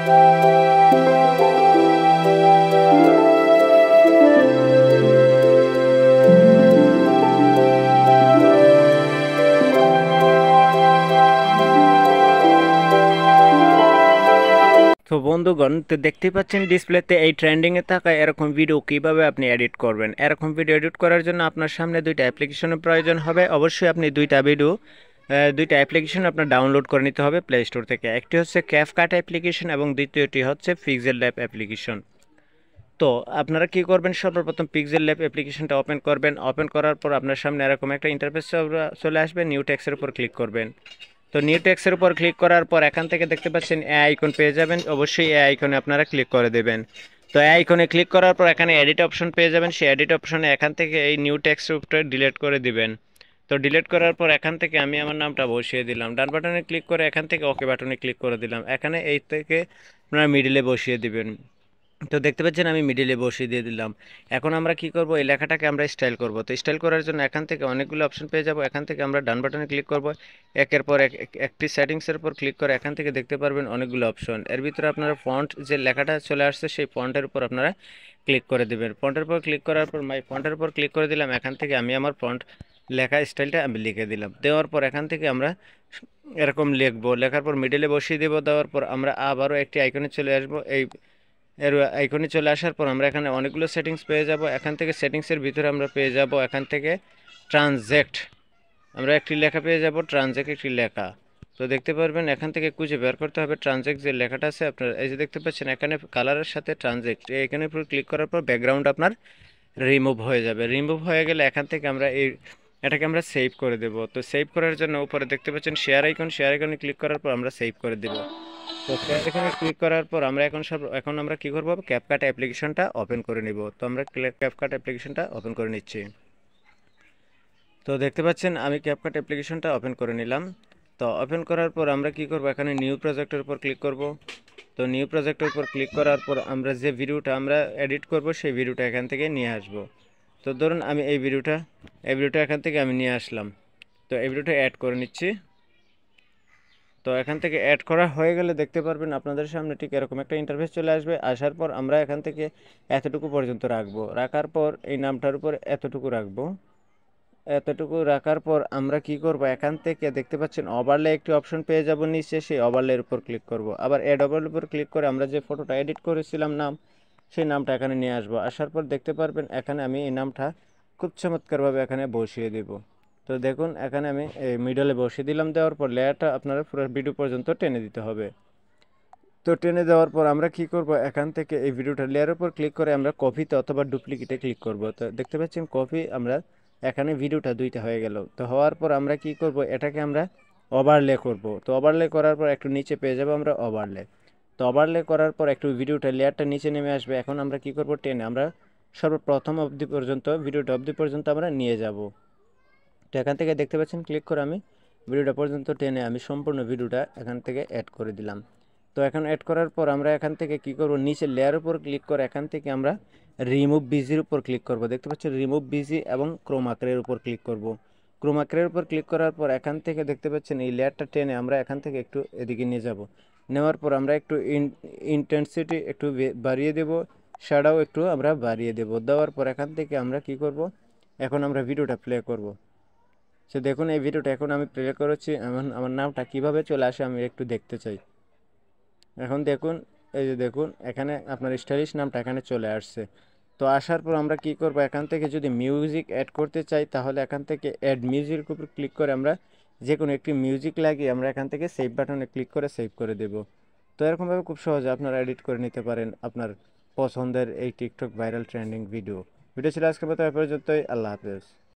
তো বন্ধুগণ, তো দেখতেই পাচ্ছেন ডিসপ্লেতে এই ট্রেন্ডিংয়ে থাকা এরকম ভিডিও কিভাবে আপনি এডিট করবেন। এরকম ভিডিও এডিট করার জন্য আপনার সামনে দুইটা অ্যাপ্লিকেশনের প্রয়োজন হবে। অবশ্যই আপনি দুইটা অ্যাপ্লিকেশন আপনার ডাউনলোড করে নিতে হবে প্লে স্টোর থেকে। একটি হচ্ছে ক্যাপকাট অ্যাপ্লিকেশন এবং দ্বিতীয়টি হচ্ছে পিক্সেল ল্যাব অ্যাপ্লিকেশন। তো আপনারা কি করবেন, সর্বপ্রথম পিক্সেল ল্যাব অ্যাপ্লিকেশনটা ওপেন করবেন। ওপেন করার পর আপনার সামনে এরকম একটা ইন্টারফেস চলে আসবে। নিউ টেক্সের উপর ক্লিক করবেন। তো নিউ টেক্সের উপর ক্লিক করার পর এখান থেকে দেখতে পাচ্ছেন এ আইকন পেয়ে যাবেন। অবশ্যই এ আইকনে আপনারা ক্লিক করে দেবেন। তো এ আইকনে ক্লিক করার পর এখানে এডিট অপশন পেয়ে যাবেন। সেই এডিট অপশনে এখান থেকে এই নিউ টেক্সট উপরে ডিলিট করে দিবেন। তো ডিলিট করার পর এখান থেকে আমি আমার নামটা বসিয়ে দিলাম। ডান বাটনে ক্লিক করে এখান থেকে ওকে বাটনে ক্লিক করে দিলাম। এখানে এই থেকে আপনারা মিডিলে বসিয়ে দিবেন। তো দেখতে পাচ্ছেন আমি মিডিলে বসিয়ে দিয়ে দিলাম। এখন আমরা কি করব, এই লেখাটাকে আমরা স্টাইল করব। তো স্টাইল করার জন্য এখান থেকে অনেকগুলো অপশন পেয়ে যাব। এখান থেকে আমরা ডান বাটনে ক্লিক করব। একের পর একটি সেটিংসের উপর ক্লিক করে এখান থেকে দেখতে পারবেন অনেকগুলো অপশন। এর ভিতরে আপনারা ফন্ট যে লেখাটা চলে আসছে সেই ফন্টের উপর আপনারা ক্লিক করে দেবেন। ফন্টের উপর ক্লিক করার পর মাই ফন্টের উপর ক্লিক করে দিলাম। এখান থেকে আমি আমার ফন্ট লেখা স্টাইলটা আমি লিখে দিলাম। দেওয়ার পর এখান থেকে আমরা এরকম লিখবো। লেখার পর মিডিলে বসিয়ে দেবো। দেওয়ার পর আমরা আবারও একটি আইকনে চলে আসবো। এর আইকনে চলে আসার পর আমরা এখানে অনেকগুলো সেটিংস পেয়ে যাব। এখান থেকে সেটিংসের ভিতরে আমরা পেয়ে যাব এখান থেকে ট্রানজ্যাক্ট, আমরা একটি লেখা পেয়ে যাব ট্রানজ্যাক্ট একটি লেখা। তো দেখতে পারবেন এখান থেকে খুঁজে বের করতে হবে ট্রানজ্যাক্ট যে লেখাটা আছে আপনার। এই যে দেখতে পাচ্ছেন এখানে কালারের সাথে ট্রানজ্যাক্ট, এখানে পুরো ক্লিক করার পর ব্যাকগ্রাউন্ড আপনার রিমুভ হয়ে যাবে। রিমুভ হয়ে গেলে এখান থেকে আমরা এটাকে আমরা সেভ করে দেব। তো সেভ করার জন্য উপরে দেখতে পাচ্ছেন শেয়ার আইকন, শেয়ার আইকনে ক্লিক করার পর আমরা সেভ করে দেব। তো এখানে ক্লিক করার পর আমরা এখন আমরা কি করব, ক্যাপকাট অ্যাপ্লিকেশনটা ওপেন করে নিব। তো আমরা ক্যাপকাট অ্যাপ্লিকেশনটা ওপেন করে নিচ্ছি। তো দেখতে পাচ্ছেন আমি ক্যাপকাট অ্যাপ্লিকেশনটা ওপেন করে নিলাম। তো ওপেন করার পর আমরা কি করব, এখানে নিউ প্রজেক্টের উপর ক্লিক করব। তো নিউ প্রজেক্টের উপর ক্লিক করার পর আমরা যে ভিডিওটা আমরা এডিট করব সেই ভিডিওটা এখান থেকে নিয়ে আসব। তো ধরুন আমি এই ভিডিওটা এখান থেকে আমি নিয়ে আসলাম। তো এই ভিডিওটা অ্যাড করে নিচ্ছি। তো এখান থেকে অ্যাড করা হয়ে গেলে দেখতে পারবেন আপনাদের সামনে ঠিক এরকম একটা ইন্টারফেস চলে আসবে। আসার পর আমরা এখান থেকে এতটুকু পর্যন্ত রাখবো। রাখার পর এই নামটার উপর এতটুকু রাখবো। এতটুকু রাখার পর আমরা কি করব, এখান থেকে দেখতে পাচ্ছেন ওভারলে একটি অপশন পেয়ে যাব নিচে, সেই ওভারলের উপর ক্লিক করব। আবার অ্যাড ওভারলের উপর ক্লিক করে আমরা যে ফটোটা এডিট করেছিলাম সেই নামটা এখানে নিয়ে আসবো। আসার পর দেখতে পারবেন এখানে আমি এই নামটা খুব চমৎকারভাবে এখানে বসিয়ে দেব। তো দেখুন এখানে আমি এই মিডলে বসিয়ে দিলাম। দেওয়ার পর লেয়ারটা আপনারা পুরো ভিডিও পর্যন্ত টেনে দিতে হবে। তো টেনে দেওয়ার পর আমরা কি করব, এখান থেকে এই ভিডিওটা লেয়ারের উপর ক্লিক করে আমরা কপিতে অথবা ডুপ্লিকেটে ক্লিক করব। তো দেখতে পাচ্ছেন কপি, আমরা এখানে ভিডিওটা দুইটা হয়ে গেল। তো হওয়ার পর আমরা কি করব, এটাকে আমরা ওভারলে করব। তো ওভারলে করার পর একটু নিচে পেয়ে যাব আমরা ওভারলে। তো ওভারলে করার পর একটু লেয়ারটা নিচে নেমে আসবে। এখন আমরা কি করব, টেনে আমরা সর্বপ্রথম ভিডিওটা অবধি পর্যন্ত আমরা নিয়ে যাব। তো এখান থেকে দেখতে পাচ্ছেন ক্লিক করে আমি ভিডিওটা পর্যন্ত টেনে আমি সম্পূর্ণ ভিডিওটা এখান থেকে অ্যাড করে দিলাম। তো এখন অ্যাড করার পর আমরা এখান থেকে কি করব, নিচে লেয়ার উপর ক্লিক করে এখান থেকে আমরা রিমুভ বিজির উপর ক্লিক করব। দেখতে পাচ্ছেন রিমুভ বিজি এবং ক্রোমাকের উপর ক্লিক করব। ক্রোমাকের উপর ক্লিক করার পর এখান থেকে দেখতে পাচ্ছেন এই লেয়ারটা টেনে আমরা এখান থেকে একটু এদিকে নিয়ে যাব। নেওয়ার পর আমরা একটু ইন্টেন্সিটি একটু বাড়িয়ে দেব, শ্যাডো একটু আমরা বাড়িয়ে দেব। দেওয়ার পর এখান থেকে আমরা কি করব, এখন আমরা ভিডিওটা প্লে করব। সে দেখুন এই ভিডিওটা এখন আমি প্লে করেছি। আমার নামটা কিভাবে চলে আসে আমি একটু দেখতে চাই। এখন দেখুন, এই যে দেখুন এখানে আপনার স্টাইলিশ নামটা এখানে চলে আসছে। তো আসার পর আমরা কি করব, এখান থেকে যদি মিউজিক অ্যাড করতে চাই তাহলে এখান থেকে অ্যাড মিউজিকের উপর ক্লিক করে আমরা যে কোনো একটি মিউজিক লাগিয়ে আমরা এখান থেকে সেভ বাটনে ক্লিক করে সেভ করে দেব। তো এরকমভাবে খুব সহজে আপনারা এডিট করে নিতে পারেন আপনার পছন্দের এই টিকটক ভাইরাল ট্রেন্ডিং ভিডিও ছিল আজকের মতো এ পর্যন্তই। আল্লাহ হাফেজ।